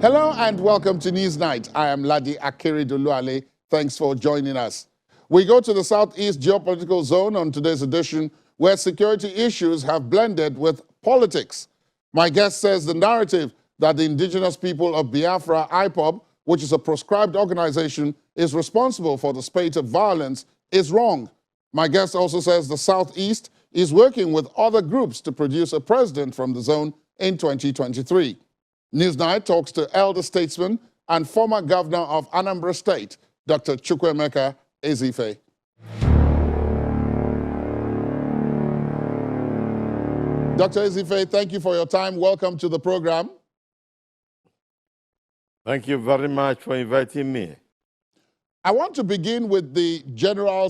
Hello and welcome to Newsnight. I am Ladi Akeredoluale. Thanks for joining us. We go to the Southeast geopolitical zone on today's edition, where security issues have blended with politics. My guest says the narrative that the indigenous people of Biafra, IPOB, which is a proscribed organization, is responsible for the spate of violence is wrong. My guest also says the Southeast is working with other groups to produce a president from the zone in 2023. Newsnight talks to elder statesman and former governor of Anambra State, Dr. Chukwuemeka Ezeife. Dr. Ezeife, thank you for your time. Welcome to the program. Thank you very much for inviting me. I want to begin with the general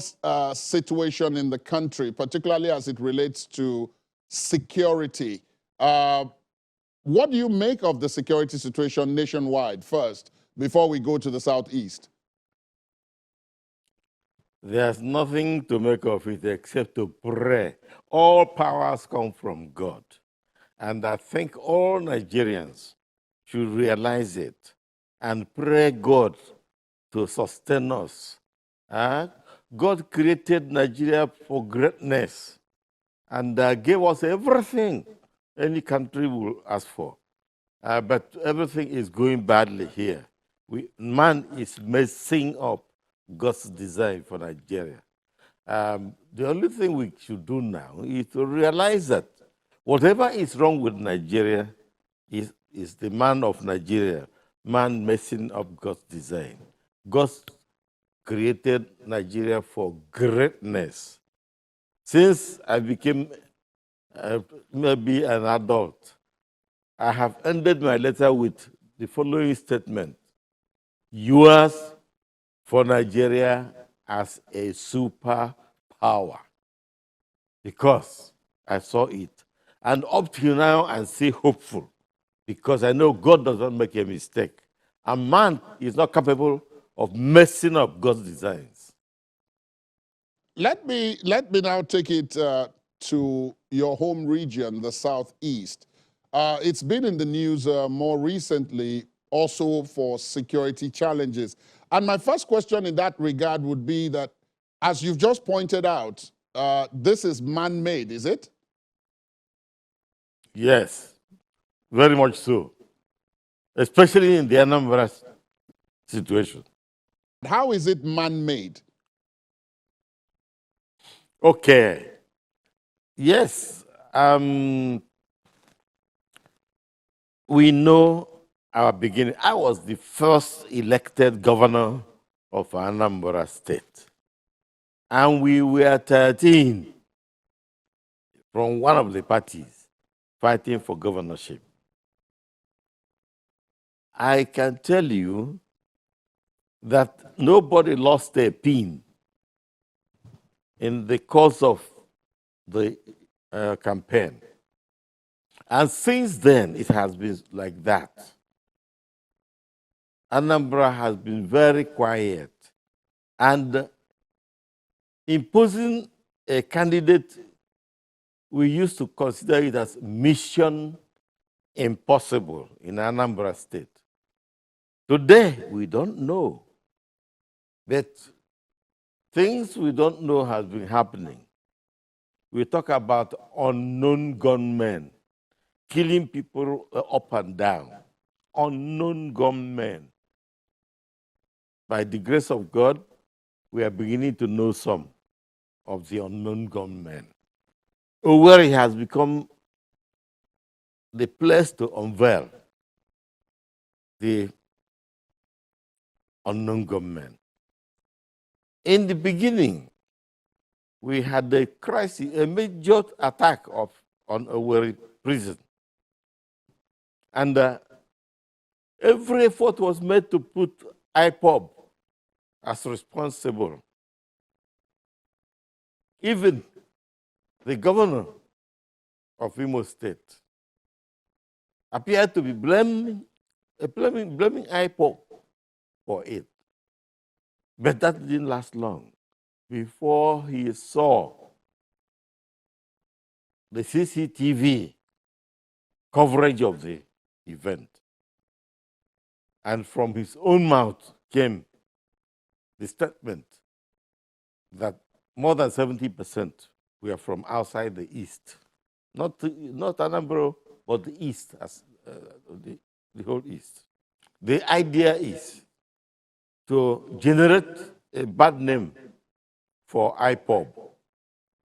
situation in the country, particularly as it relates to security. What do you make of the security situation nationwide first, before we go to the Southeast? There's nothing to make of it except to pray. All powers come from God. And I think all Nigerians should realize it and pray God to sustain us. God created Nigeria for greatness and gave us everything any country will ask for. But everything is going badly here. Man is messing up God's design for Nigeria. The only thing we should do now is to realize that whatever is wrong with Nigeria is the man of Nigeria, man messing up God's design. God created Nigeria for greatness. Since I became maybe an adult, I have ended my letter with the following statement: yours for Nigeria as a superpower. Because I saw it. And up till now, I'm still hopeful, because I know God doesn't make a mistake. And man is not capable of messing up God's designs. Let me now take it to your home region, the Southeast. It's been in the news more recently, also for security challenges. And my first question in that regard would be that, as you've just pointed out, this is man-made, is it? Yes, very much so, especially in the Anambra situation. How is it man-made? Okay. Yes. We know our beginning. I was the first elected governor of Anambra State. And we were 13 from one of the parties fighting for governorship. I can tell you that nobody lost a pin in the course of the campaign. And since then, it has been like that. Anambra has been very quiet. And imposing a candidate, we used to consider it as mission impossible in Anambra State. Today, we don't know. But things we don't know has been happening. We talk about unknown gunmen killing people up and down. Unknown gunmen. By the grace of God, we are beginning to know some of the unknown gunmen. Where it has become the place to unveil the unknown gunmen. In the beginning, we had a crisis, a major attack on Owerri prison. And every effort was made to put IPOB as responsible. Even the governor of Imo State appeared to be blaming IPOB for it. But that didn't last long before he saw the CCTV coverage of the event. And from his own mouth came the statement that more than 70% were from outside the East. Not Anambra, but the East, as the whole East. The idea is to generate a bad name for IPOB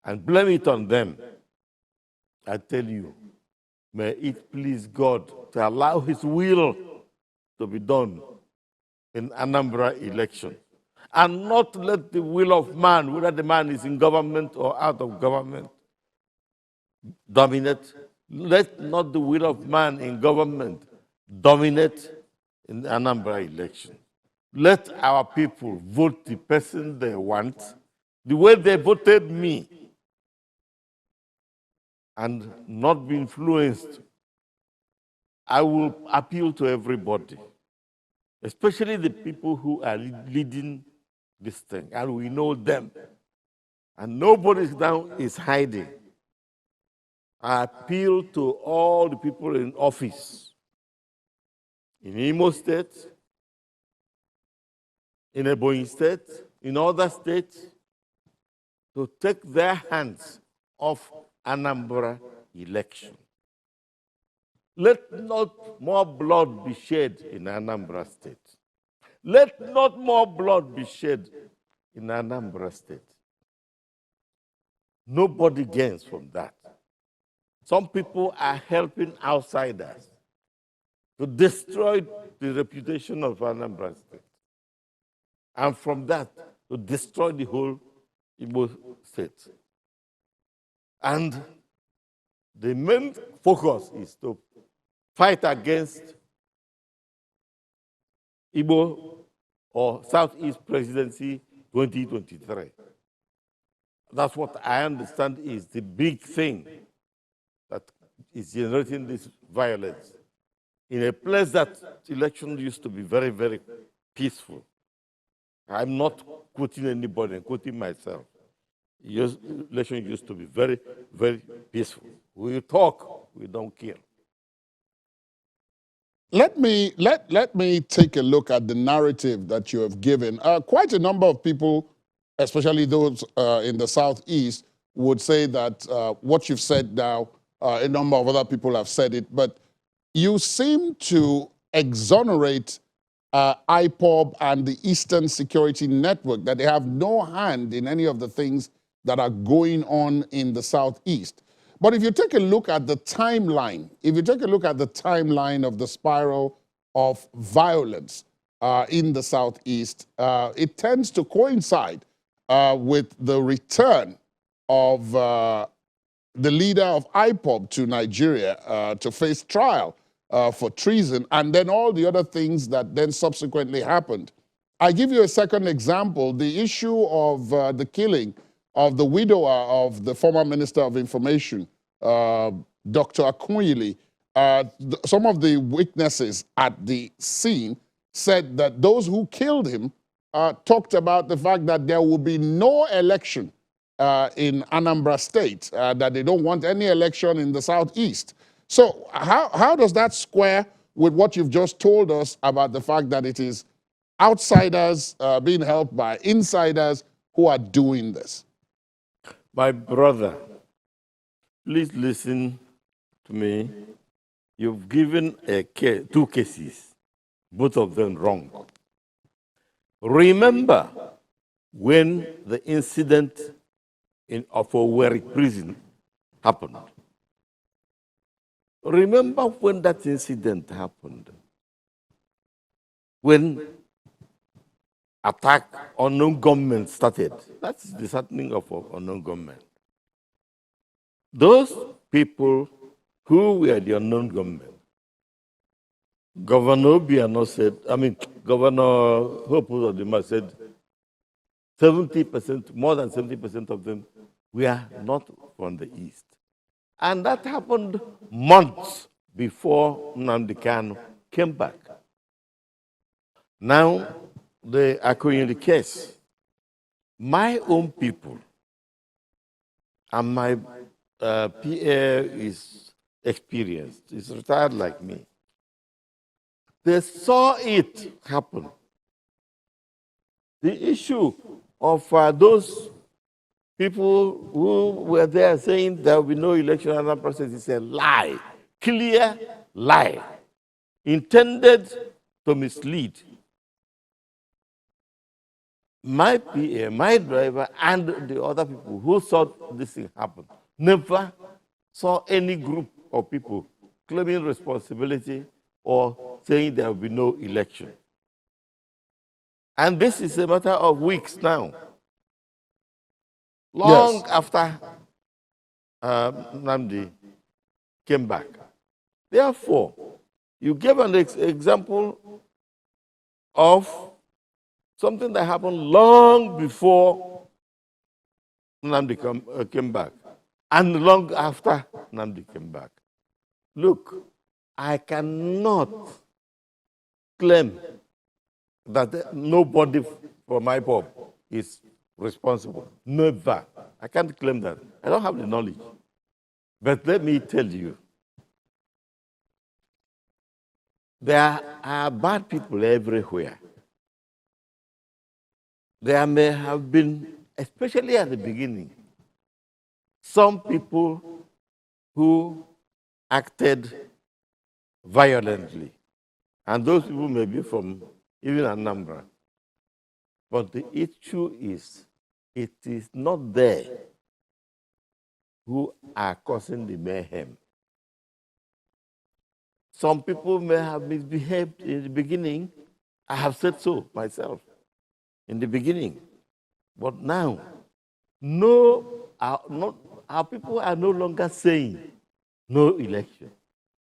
and blame it on them. I tell you, may it please God to allow his will to be done in Anambra election, and not let the will of man, whether the man is in government or out of government, dominate. Let not the will of man in government dominate in the Anambra election. Let our people vote the person they want, the way they voted me, and not be influenced. I will appeal to everybody, especially the people who are leading this thing, and we know them. And nobody now is hiding. I appeal to all the people in office in Imo State, in Ebonyi State, in other states, to take their hands off Anambra election. Let not more blood be shed in Anambra State. Let not more blood be shed in Anambra State. Nobody gains from that. Some people are helping outsiders to destroy the reputation of Anambra State. And from that, to destroy the whole Igbo state. And the main focus is to fight against Igbo or Southeast Presidency 2023. That's what I understand is the big thing that is generating this violence in a place that election used to be very, very peaceful. I'm not quoting anybody, I'm quoting myself. Election used to be very, very peaceful. We talk, we don't kill. Let me take a look at the narrative that you have given. Quite a number of people, especially those in the Southeast, would say that what you've said now, a number of other people have said it, but you seem to exonerate IPOB and the Eastern Security Network, that they have no hand in any of the things that are going on in the Southeast. But if you take a look at the timeline, of the spiral of violence in the Southeast, it tends to coincide with the return of the leader of IPOB to Nigeria to face trial for treason, and then all the other things that then subsequently happened. I give you a second example, the issue of the killing of the widower of the former Minister of Information, Dr. Akunyili. Some of the witnesses at the scene said that those who killed him talked about the fact that there will be no election in Anambra State, that they don't want any election in the Southeast. So how does that square with what you've just told us about the fact that it is outsiders being helped by insiders who are doing this? My brother, please listen to me. You've given two cases, both of them wrong. Remember when the incident of Owerri prison happened. Remember when that incident happened? When attack on unknown government started. That's the starting of unknown government. Those people who were the unknown government, Governor Obiano said, Governor Hope Uzodinma said, 70%, more than 70% of them were not from the East. And that happened months before Nnamdi Kanu came back. Now, the Akunyili case, my own people, and my PA is experienced, is retired like me. They saw it happen. The issue of those people who were there saying there will be no election under process is a lie, clear lie, intended to mislead my PA, my driver, and the other people who saw this thing happen. Never saw any group of people claiming responsibility or saying there will be no election. And this is a matter of weeks now. Long Yes. after Nnamdi came back. Therefore, you gave an example of something that happened long before Nnamdi came back and long after Nnamdi came back. Look, I cannot claim that nobody from IPOB is responsible. Never. I can't claim that. I don't have the knowledge. But let me tell you, there are bad people everywhere. There may have been, especially at the beginning, some people who acted violently. And those people may be from even Anambra. But the issue is, it is not there who are causing the mayhem. Some people may have misbehaved in the beginning. I have said so myself in the beginning. But now, our people are no longer saying no election.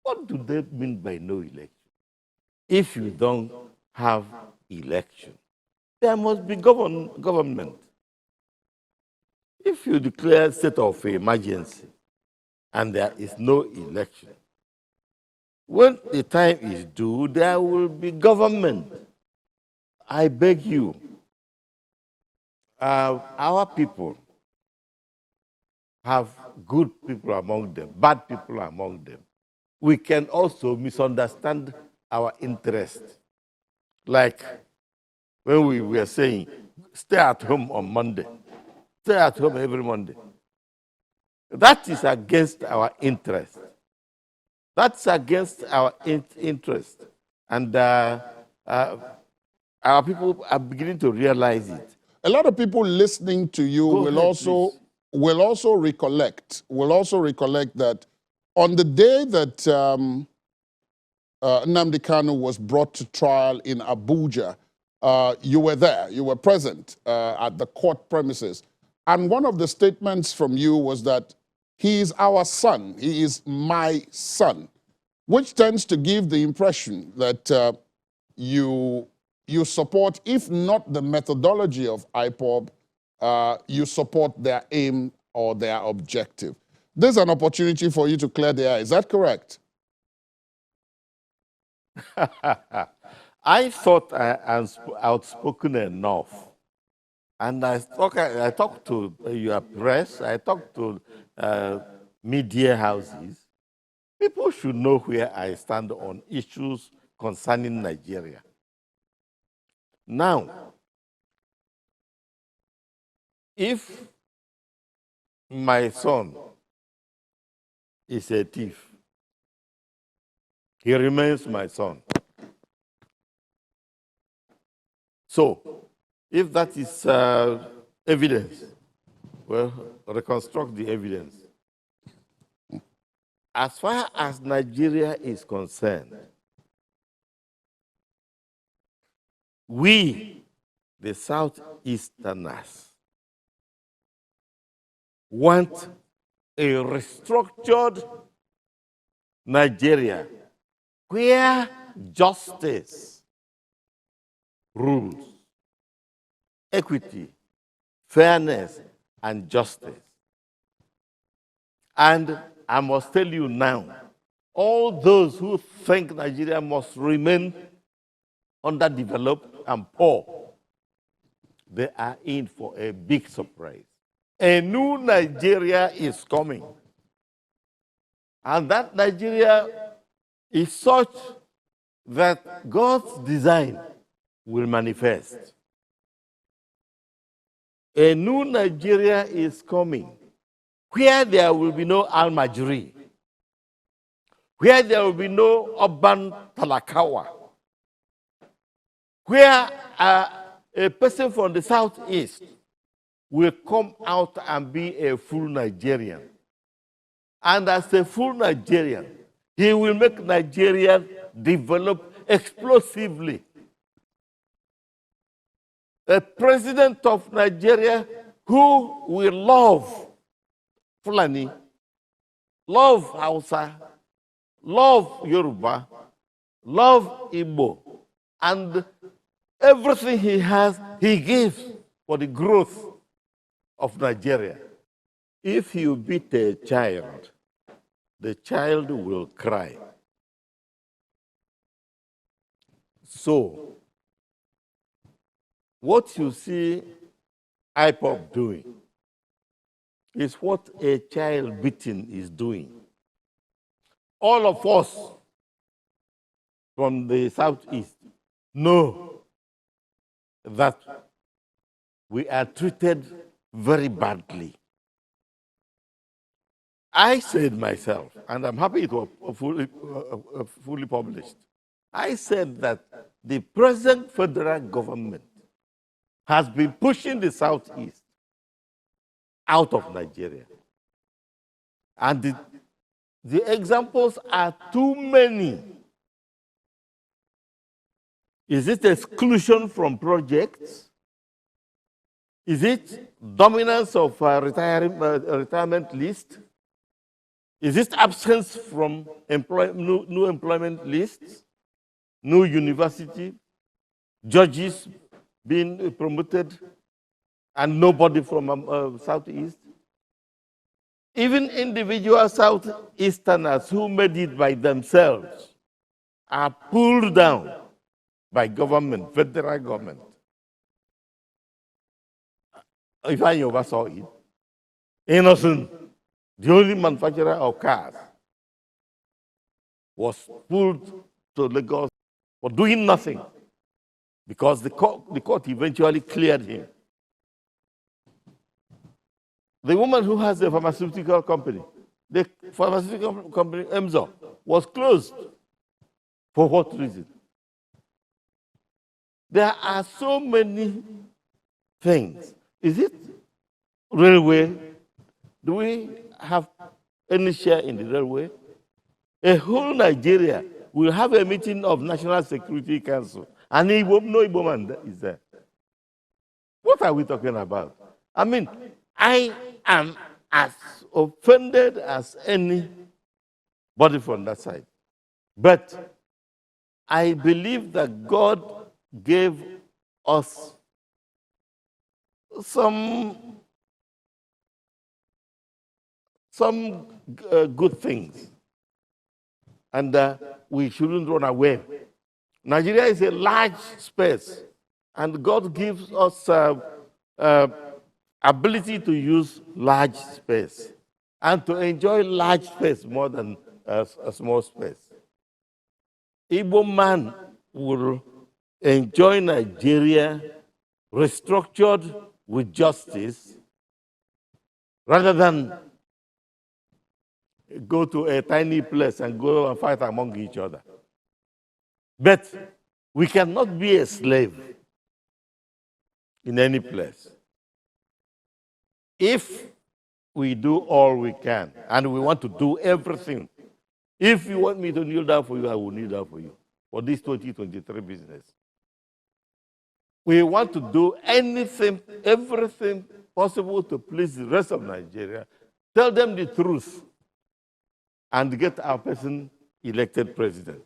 What do they mean by no election? If you don't have election, there must be government. If you declare state of emergency and there is no election, when the time is due, there will be government. I beg you, our people have good people among them, bad people among them. We can also misunderstand our interest. Like when we were saying, stay at home on Monday, stay at home every Monday. That is against our interest. That's against our interest. And our people are beginning to realize it. A lot of people listening to you will also recollect that on the day that Nnamdi Kanu was brought to trial in Abuja, you were there, you were present at the court premises. And one of the statements from you was that he is our son, he is my son, which tends to give the impression that you support, if not the methodology of IPOB, you support their aim or their objective. There's an opportunity for you to clear the air. Is that correct? I thought I was outspoken enough. And I talked to your press, I talked to media houses. People should know where I stand on issues concerning Nigeria. Now, if my son is a thief, he remains my son. So, if that is evidence, well, reconstruct the evidence. As far as Nigeria is concerned, we, the Southeasterners, want a restructured Nigeria where justice rules, equity, fairness, and justice. And I must tell you now, all those who think Nigeria must remain underdeveloped and poor, they are in for a big surprise. A new Nigeria is coming. And that Nigeria is such that God's design will manifest. A new Nigeria is coming, where there will be no Almajiri, where there will be no urban talakawa, where a person from the southeast will come out and be a full Nigerian. And as a full Nigerian, he will make Nigeria develop explosively. A president of Nigeria who will love Fulani, love Hausa, love Yoruba, love Igbo, and everything he has, he gives for the growth of Nigeria. If you beat a child, the child will cry. So, what you see IPOB doing is what a child beating is doing. All of us from the southeast know that we are treated very badly. I said myself, and I'm happy it was fully published, I said that the present federal government has been pushing the southeast out of Nigeria. And the examples are too many. Is it exclusion from projects? Is it dominance of retirement list? Is it absence from new employment lists? New university? Judges being promoted and nobody from Southeast? Even individual Southeasterners who made it by themselves are pulled down by government, federal government. If I ever saw it, Innocent, the only manufacturer of cars, was pulled to Lagos for doing nothing because the court eventually cleared him. The woman who has a pharmaceutical company, the pharmaceutical company, Emzo, was closed. For what reason? There are so many things. Is it railway? Do we have any share in the railway? A whole Nigeria will have a meeting of National Security Council, and no Igbo man is there. What are we talking about? I mean, I am as offended as anybody from that side. But I believe that God gave us some good things. And we shouldn't run away. Nigeria is a large space, and God gives us ability to use large space and to enjoy large space more than a small space. Igbo man will enjoy Nigeria restructured with justice rather than go to a tiny place and go and fight among each other. But we cannot be a slave in any place. If we do all we can and we want to do everything, if you want me to kneel down for you, I will kneel down for you for this 2023 business. We want to do anything, everything possible to please the rest of Nigeria, tell them the truth, and get our person elected president.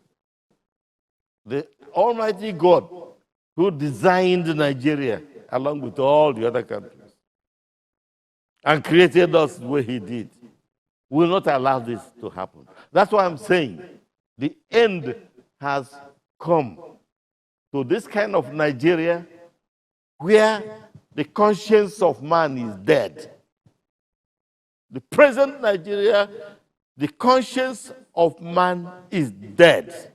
The Almighty God who designed Nigeria along with all the other countries and created us the way he did will not allow this to happen. That's why I'm saying the end has come to this kind of Nigeria where the conscience of man is dead. The present Nigeria, the conscience of man is dead.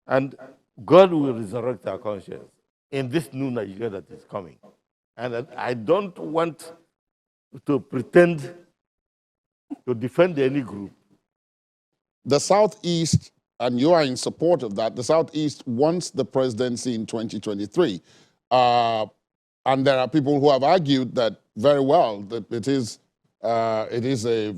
And God will resurrect our conscience in this new Nigeria that is coming. And I don't want to pretend to defend any group. The Southeast, and you are in support of that, the Southeast wants the presidency in 2023. And there are people who have argued that very well that it is a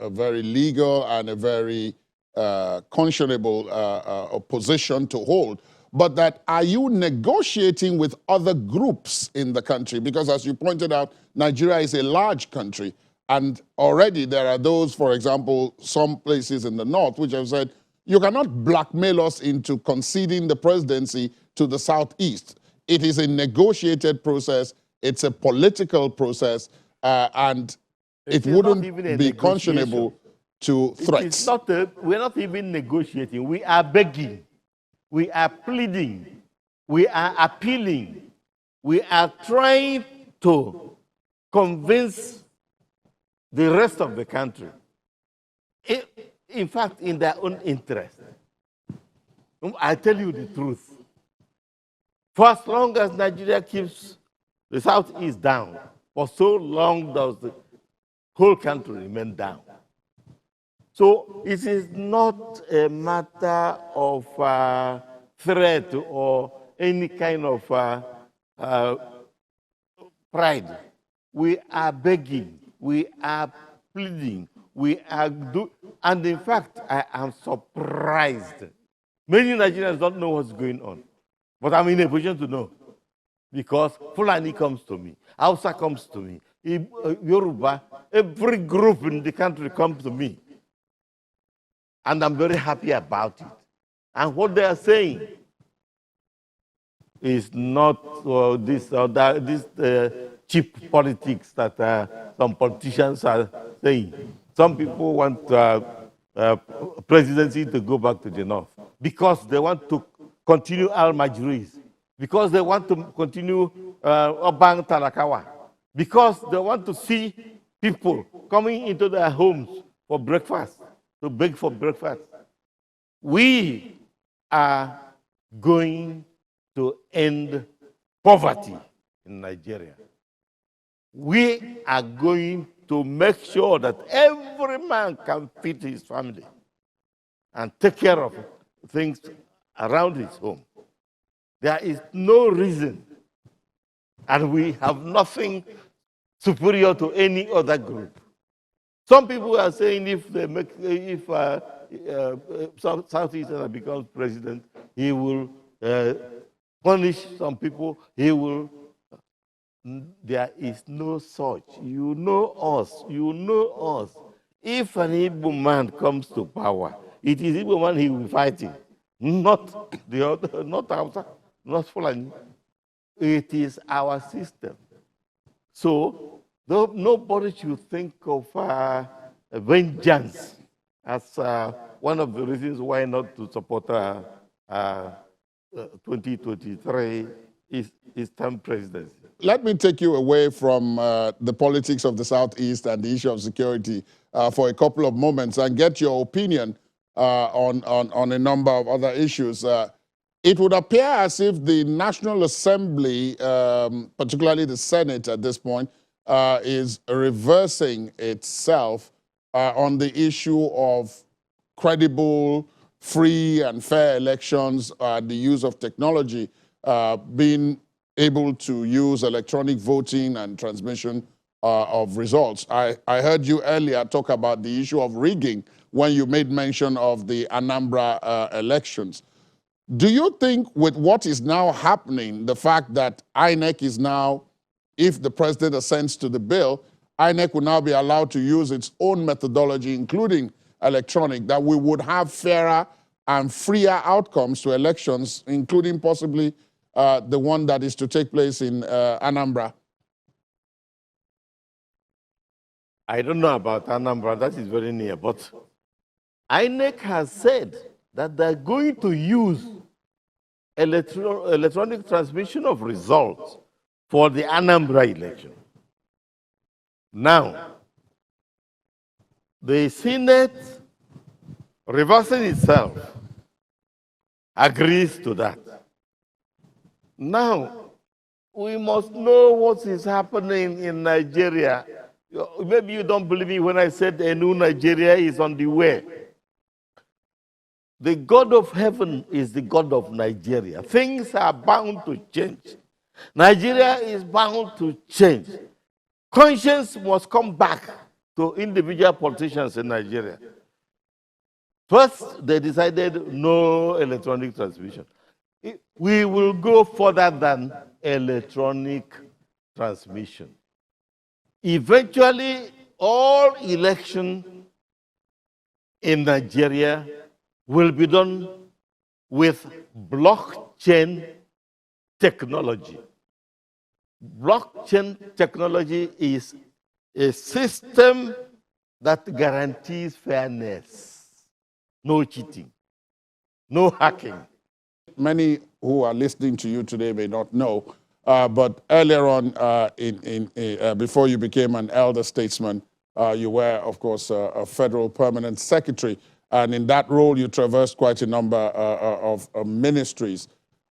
very legal and a very conscionable position to hold. But that, are you negotiating with other groups in the country? Because as you pointed out, Nigeria is a large country. And already there are those, for example, some places in the north, which have said, you cannot blackmail us into conceding the presidency to the Southeast. It is a negotiated process. It's a political process. And it wouldn't be conscionable to threats. We're not even negotiating. We are begging. We are pleading. We are appealing. We are trying to convince the rest of the country, in fact, in their own interest. I tell you the truth. For as long as Nigeria keeps the Southeast down, for so long does the whole country remain down. So it is not a matter of threat or any kind of pride. We are begging. We are pleading. We are and in fact, I am surprised. Many Nigerians don't know what's going on, but I'm in a position to know because Fulani comes to me, Hausa comes to me, Yoruba, every group in the country comes to me, and I'm very happy about it. And what they are saying is not this or that, this cheap politics that some politicians are saying. Some people want presidency to go back to the north because they want to continue al-Majris, because they want to continue Obang Talakawa, because they want to see people coming into their homes for breakfast, to beg for breakfast. We are going to end poverty in Nigeria. We are going to make sure that every man can feed his family and take care of things around his home. There is no reason, and we have nothing superior to any other group. Some people are saying if Southeastern becomes president, he will punish some people, he will. There is no such. You know us. You know us. If an Igbo man comes to power, it is Igbo man he will be fighting, not the other, not Hausa, not Fulani. It is our system. So nobody should think of vengeance as one of the reasons why not to support 2023 Eastern presidency. Let me take you away from the politics of the Southeast and the issue of security for a couple of moments and get your opinion on a number of other issues. It would appear as if the National Assembly, particularly the Senate at this point, is reversing itself on the issue of credible, free and fair elections, the use of technology, being able to use electronic voting and transmission of results. I heard you earlier talk about the issue of rigging when you made mention of the Anambra elections. Do you think with what is now happening, the fact that INEC is now, if the president assents to the bill, INEC will now be allowed to use its own methodology, including electronic, that we would have fairer and freer outcomes to elections, including possibly the one that is to take place in Anambra? I don't know about Anambra, that is very near, but INEC has said that they're going to use electronic transmission of results for the Anambra election. Now, the Senate reversing itself agrees to that. Now, we must know what is happening in Nigeria. Maybe you don't believe me when I said a new Nigeria is on the way. The God of heaven is the God of Nigeria. Things are bound to change. Nigeria is bound to change. Conscience must come back to individual politicians in Nigeria. First, they decided no electronic transmission. We will go further than electronic transmission. Eventually, all election in Nigeria will be done with blockchain technology. Blockchain technology is a system that guarantees fairness, no cheating, no hacking. Many who are listening to you today may not know, but earlier on, before you became an elder statesman, you were, of course, a federal permanent secretary. And in that role, you traversed quite a number of ministries.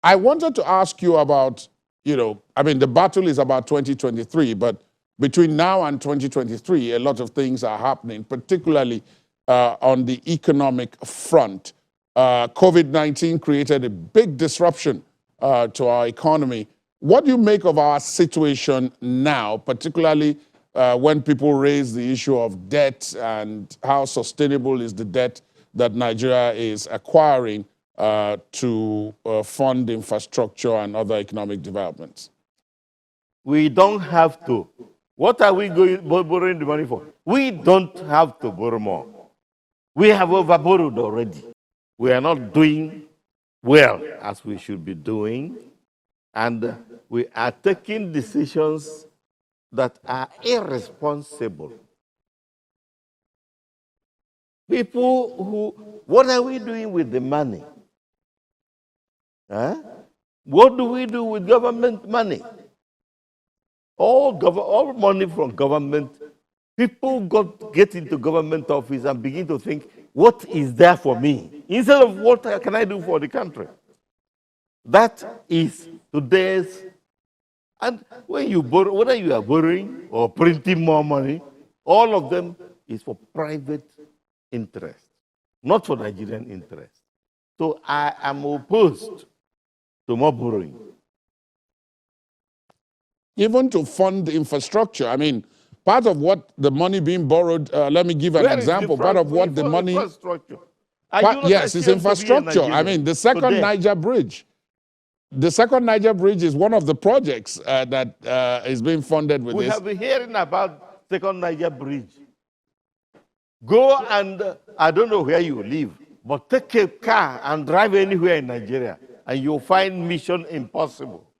I wanted to ask you about, I mean, the battle is about 2023, but between now and 2023, a lot of things are happening, particularly on the economic front. COVID-19 created a big disruption to our economy. What do you make of our situation now, particularly when people raise the issue of debt and how sustainable is the debt that Nigeria is acquiring to fund infrastructure and other economic developments? We don't have to. What are we borrowing the money for? We don't have to borrow more. We have overborrowed already. We are not doing well as we should be doing, and we are taking decisions that are irresponsible. People who, what are we doing with the money? Huh? What do we do with government money? All money from government, people get into government office and begin to think, what is there for me? Instead of what can I do for the country? That is today's, and when you borrow, whether you are borrowing or printing more money, all of them is for private interest, not for Nigerian interest. So I am opposed to more borrowing. Even to fund infrastructure, I mean, part of what the money being borrowed, let me give an example. Part of what the money... Infrastructure. Yes, it's infrastructure. I mean, the second Niger Bridge. The second Niger Bridge is one of the projects that is being funded with this. We have been hearing about second Niger Bridge. Go and, I don't know where you live, but take a car and drive anywhere in Nigeria, and you'll find Mission Impossible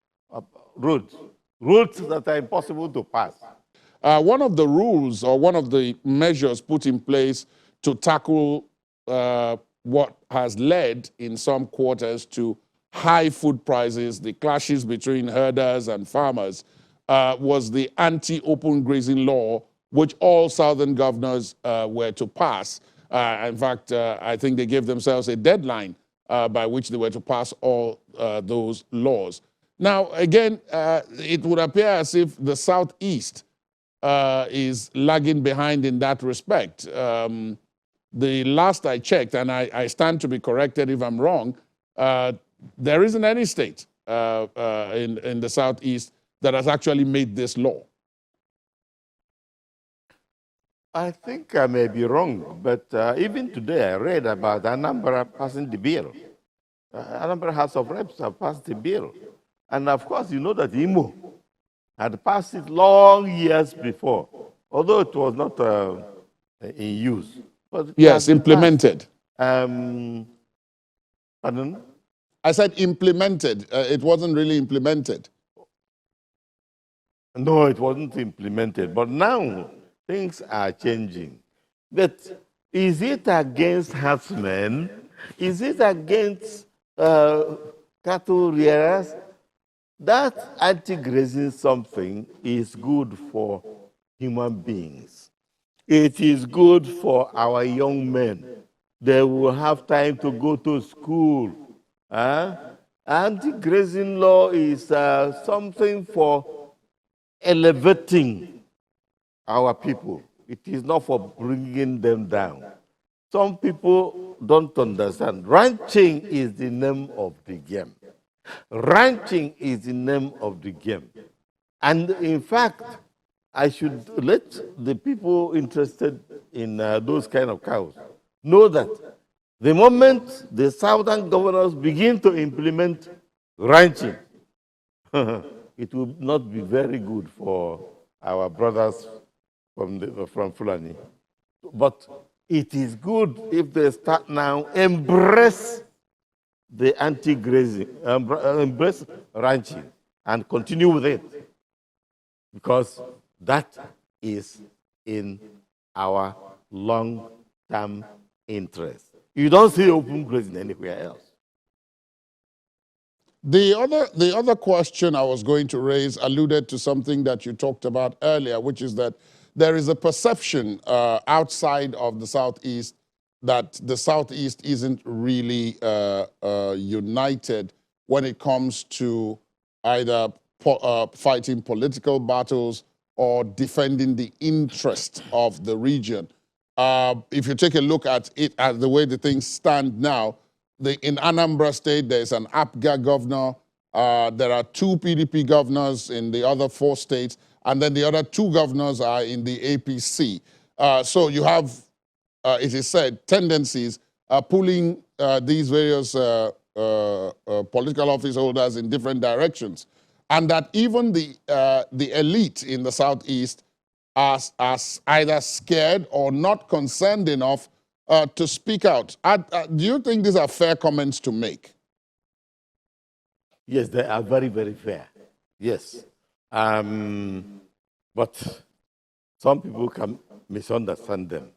roads that are impossible to pass. One of the rules or one of the measures put in place to tackle what has led in some quarters to high food prices, the clashes between herders and farmers, was the anti-open grazing law, which all southern governors were to pass. In fact, I think they gave themselves a deadline by which they were to pass all those laws. Now, again, it would appear as if the Southeast is lagging behind in that respect. The last I checked, and I stand to be corrected if I'm wrong, there isn't any state in the Southeast that has actually made this law. I think I may be wrong, but even today I read about Anambra passing the bill. Anambra House of Reps have passed the bill. And of course, you know that Imo had passed it long years before, although it was not in use. But yes, implemented. Pardon? I said implemented. It wasn't really implemented. No, it wasn't implemented. But now things are changing. But is it against herdsmen? Is it against cattle rearers? That anti-grazing something is good for human beings. It is good for our young men. They will have time to go to school. Uh, Anti-grazing law is something for elevating our people. It is not for bringing them down. Some people don't understand. Ranching is the name of the game. Ranching is the name of the game. And in fact, I should let the people interested in those kind of cows know that the moment the southern governors begin to implement ranching, it will not be very good for our brothers from Fulani. But it is good if they start now embrace the anti-grazing, embrace ranching, and continue with it, because that is in our long-term interest. You don't see open grazing anywhere else. The other question I was going to raise alluded to something that you talked about earlier, which is that there is a perception outside of the Southeast that the Southeast isn't really united when it comes to either fighting political battles or defending the interest of the region. If you take a look at it, at the way the things stand now, in Anambra State, there's an APGA governor. There are 2 PDP governors in the other 4 states, and then the other 2 governors are in the APC. So you have, it is said, tendencies pulling these various political office holders in different directions, and that even the elite in the Southeast are either scared or not concerned enough to speak out. Do you think these are fair comments to make? Yes, they are very, very fair. Yes. But some people can misunderstand them.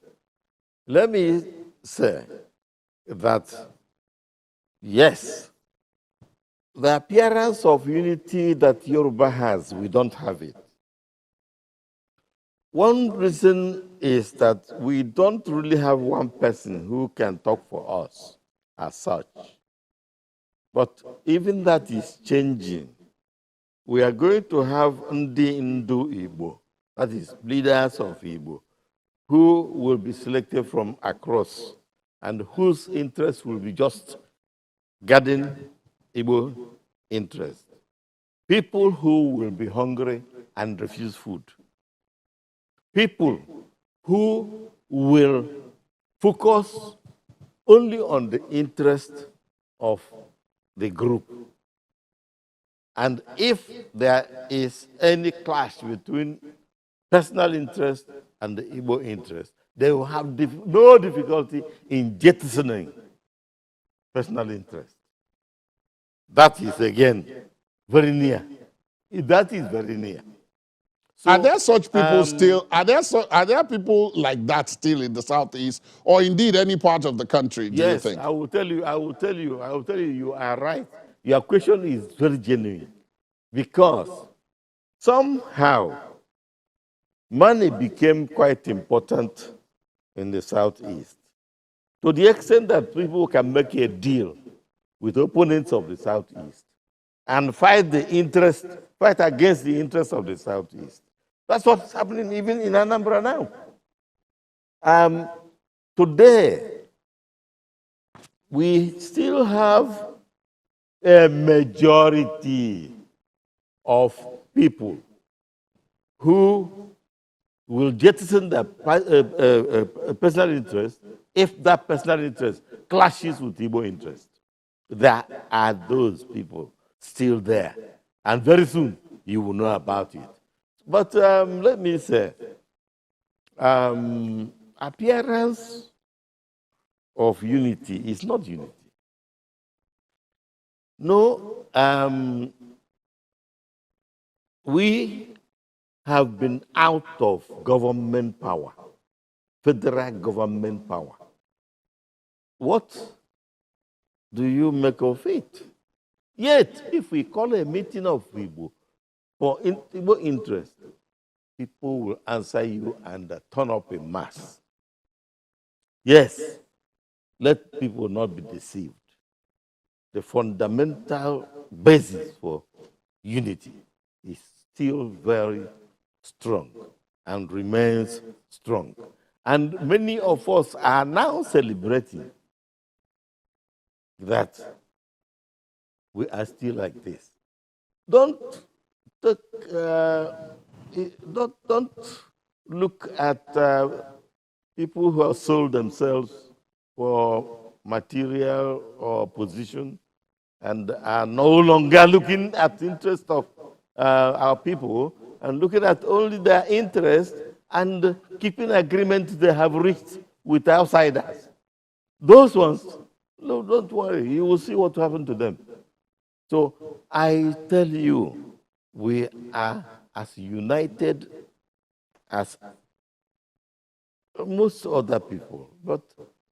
Let me say that, yes, the appearance of unity that Yoruba has, we don't have it. One reason is that we don't really have one person who can talk for us as such. But even that is changing. We are going to have Ndi Ndu Igbo, that is, leaders of Igbo, who will be selected from across and whose interests will be just guarding Igbo interest. People who will be hungry and refuse food. People who will focus only on the interest of the group. And if there is any clash between personal interest and the Igbo interest, they will have no difficulty in jettisoning personal interest. That is, again, very near. That is very near. So, are there such people still? Are there people like that still in the Southeast, or indeed any part of the country? Do you think? Yes, I will tell you. You are right. Your question is very genuine, because somehow money became quite important in the Southeast, to the extent that people can make a deal with opponents of the Southeast and fight against the interests of the Southeast. That's what's happening even in Anambra now. Today, we still have a majority of people who will jettison their personal interest if that personal interest clashes with Igbo interest. There are those people still there. And very soon, you will know about it. But let me say, appearance of unity is not unity. No, we have been out of government power, federal government power. What do you make of it? Yet, if we call a meeting of Igbo for Igbo interest, people will answer you and turn up in mass. Yes, let people not be deceived. the fundamental basis for unity is still very strong and remains strong. And many of us are now celebrating that we are still like this. Don't take, don't look at people who have sold themselves for material or position and are no longer looking at the interest of our people and looking at only their interest and keeping agreements they have reached with outsiders. Those ones, no, don't worry, you will see what happened to them. So I tell you, we are as united as most other people, but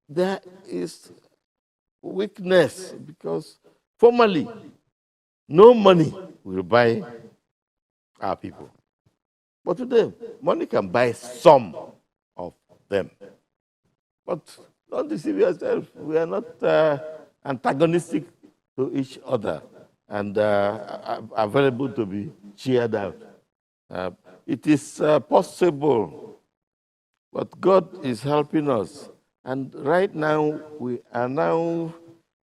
there is weakness because formerly, no money will buy our people. But today, money can buy some of them. But don't deceive yourself. We are not antagonistic to each other and available to be cheered out. It is possible, but God is helping us. And right now, we are now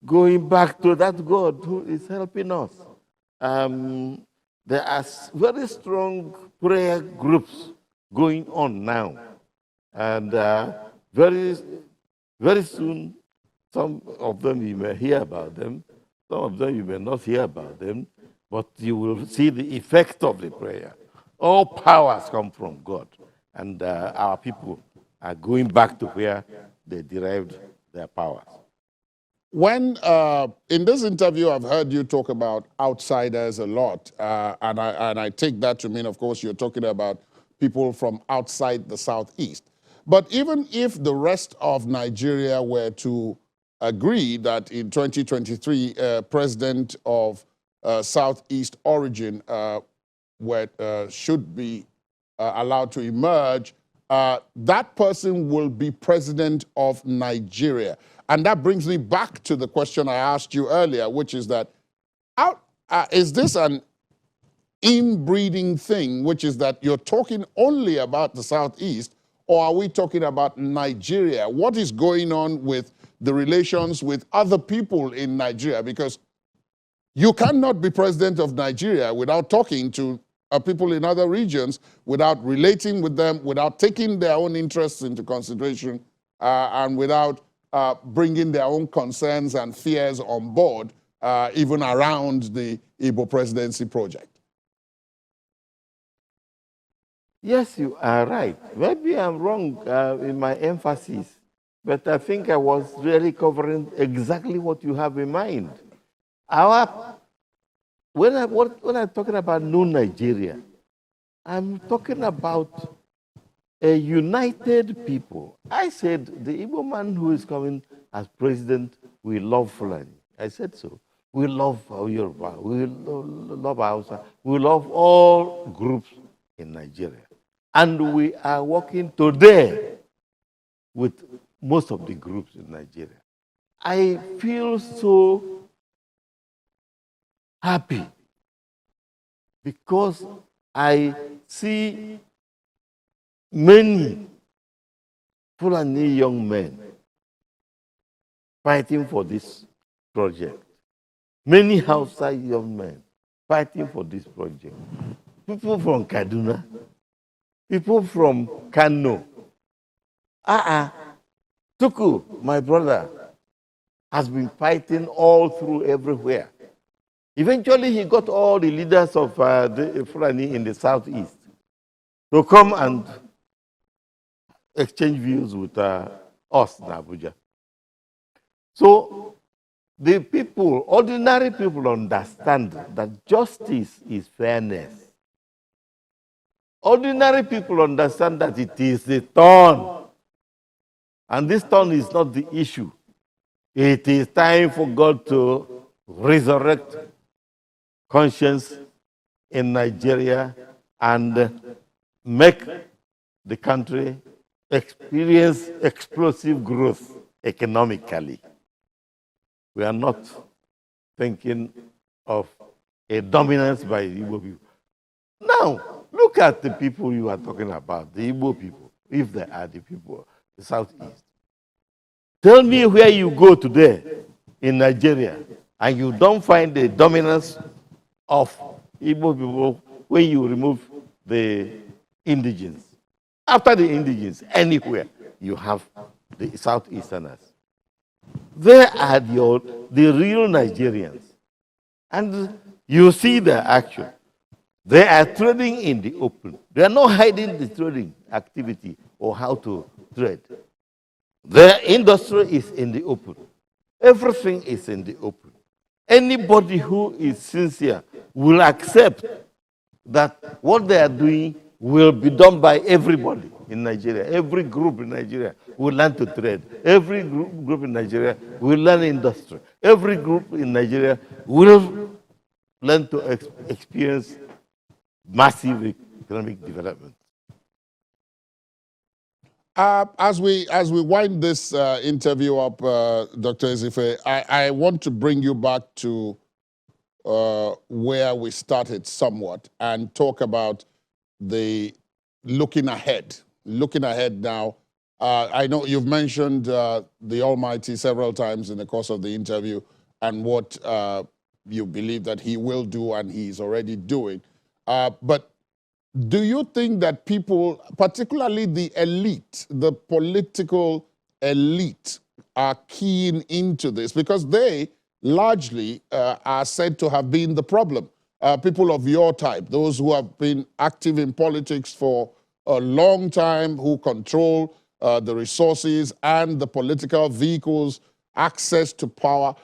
going back to that God who is helping us. There are very strong prayer groups going on now. And very, very soon, some of them you may hear about them, some of them you may not hear about them, but you will see the effect of the prayer. All powers come from God, and our people are going back to where they derived their powers. When, in this interview, I've heard you talk about outsiders a lot, and I take that to mean, of course, you're talking about people from outside the Southeast. But even if the rest of Nigeria were to agree that in 2023, president of Southeast origin should be allowed to emerge, that person will be president of Nigeria. And that brings me back to the question I asked you earlier, which is that, is this an inbreeding thing, which is that you're talking only about the Southeast, or are we talking about Nigeria? What is going on with the relations with other people in Nigeria? Because you cannot be president of Nigeria without talking to people in other regions, without relating with them, without taking their own interests into consideration, and without bringing their own concerns and fears on board, even around the Igbo presidency project. Yes, you are right. Maybe I'm wrong in my emphasis, but I think I was really covering exactly what you have in mind. When I'm talking about New Nigeria, I'm talking about a united people. I said the Igbo man who is coming as president, we love Fulani. I said so. We love Yoruba. We love Hausa. We love all groups in Nigeria. And we are working today with most of the groups in Nigeria. I feel so happy because I see many Fulani young men fighting for this project. Many Hausa young men fighting for this project. People from Kaduna, people from Kano. Tuku, my brother, has been fighting all through everywhere. Eventually, he got all the leaders of the Fulani in the southeast to come and exchange views with us in Abuja. So the people, ordinary people, understand that justice is fairness. Ordinary people understand that it is a turn. And this turn is not the issue. It is time for God to resurrect conscience in Nigeria and make the country experience explosive growth economically. We are not thinking of a dominance by the Igbo people. Now, look at the people you are talking about, the Igbo people, if they are the people, the Southeast. Tell me where you go today in Nigeria and you don't find the dominance of Igbo people when you remove the indigens. After the indigens, anywhere you have the Southeasterners. They are the real Nigerians. And you see their action. They are trading in the open. They are not hiding the trading activity or how to trade. Their industry is in the open. Everything is in the open. Anybody who is sincere will accept that what they are doing will be done by everybody in Nigeria. Every group in Nigeria will learn to trade. Every group in Nigeria will learn industry. Every group in Nigeria will learn to experience massive economic development. As we wind this interview up, Dr. Ezeife, I want to bring you back to where we started somewhat and talk about the looking ahead. Looking ahead now, I know you've mentioned the Almighty several times in the course of the interview and what you believe that he will do and he's already doing. But do you think that people, particularly the elite, the political elite, are keying into this? Because they largely are said to have been the problem. People of your type, those who have been active in politics for a long time, who control the resources and the political vehicles, access to power.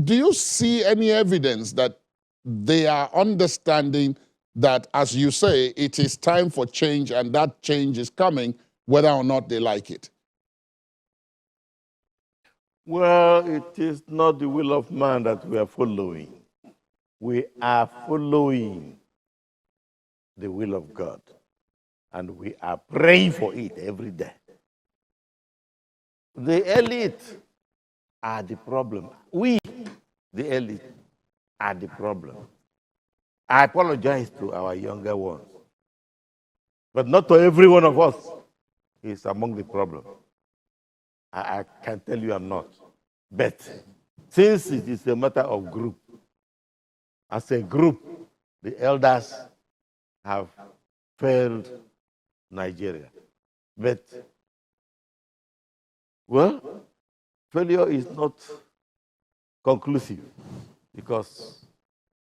Do you see any evidence that they are understanding that, as you say, it is time for change and that change is coming whether or not they like it? Well, it is not the will of man that we are following. We are following the will of God, and we are praying for it every day. The elite are the problem. We, the elite, are the problem. I apologize to our younger ones, but not to every one of us is among the problem. I can tell you I'm not. But since it is a matter of group, as a group, the elders have failed Nigeria. But, well, failure is not conclusive because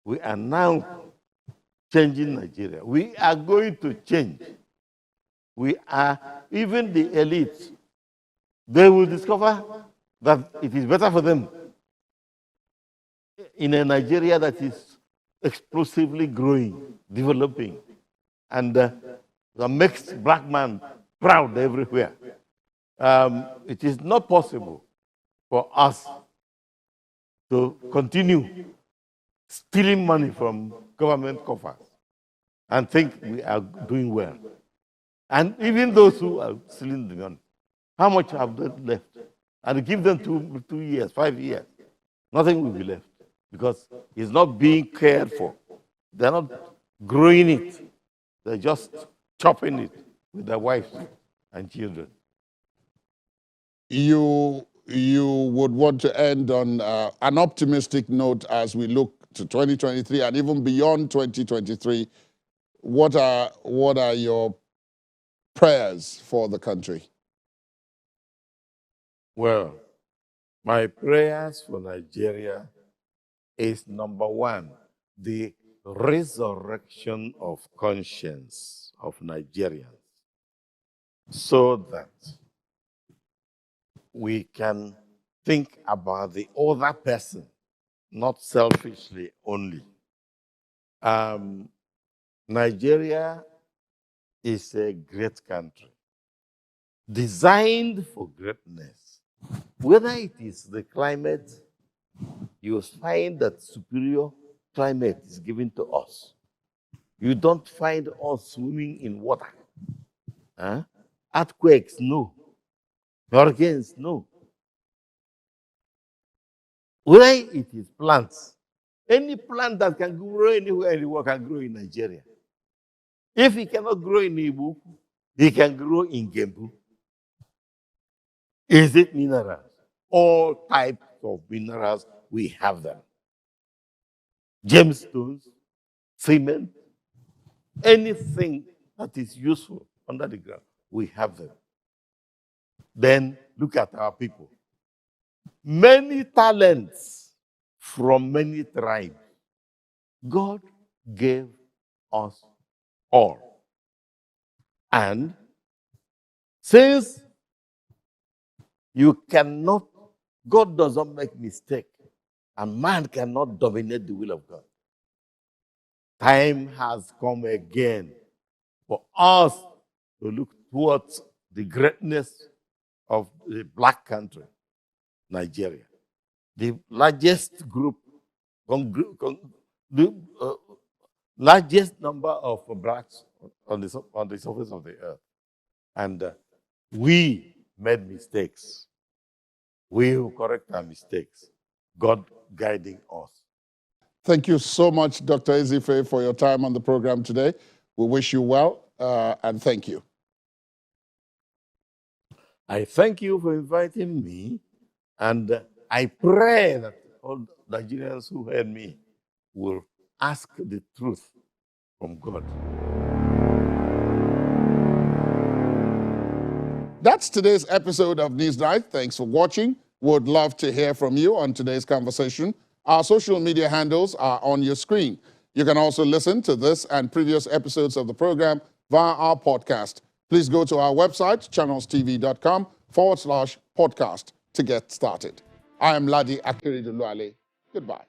we are now changing Nigeria. We are going to change. We are, even the elite, they will discover that it is better for them in a Nigeria that is explosively growing, developing, and that makes black man proud everywhere. It is not possible for us to continue stealing money from government coffers and think we are doing well. And even those who are stealing the money, how much have they left? And give them 2 years, 5 years, nothing will be left because it's not being cared for. They're not growing it. They're just chopping it with their wives and children. You would want to end on an optimistic note as we look to 2023 and even beyond 2023. What are your prayers for the country? Well, my prayers for Nigeria is number one, the resurrection of conscience of Nigerians so that we can think about the other person, not selfishly only. Nigeria is a great country, designed for greatness. Whether it is the climate, you find that superior climate is given to us. You don't find us swimming in water. Huh? Earthquakes, no. Hurricanes, no. Whether it is plants, Any plant that can grow anywhere in the world can grow in Nigeria. If it cannot grow in Ibuku, it can grow in Gembu. Is it minerals? All types of minerals, we have them. Gemstones, cement, anything that is useful under the ground, we have them. Then look at our people. Many talents from many tribes. God gave us all. And since you cannot, God doesn't make mistake, and man cannot dominate the will of God. Time has come again for us to look towards the greatness of the black country, Nigeria. The largest group, the largest number of blacks on the surface of the earth. And we made mistakes. We will correct our mistakes. God guiding us. Thank you so much, Dr. Ezeife, for your time on the program today. We wish you well, and thank you. I thank you for inviting me, and I pray that all Nigerians who heard me will ask the truth from God. That's today's episode of Newsnight. Thanks for watching. Would love to hear from you on today's conversation. Our social media handles are on your screen. You can also listen to this and previous episodes of the program via our podcast. Please go to our website, channelstv.com/podcast to get started. I am Ladi Akeredoluale. Goodbye.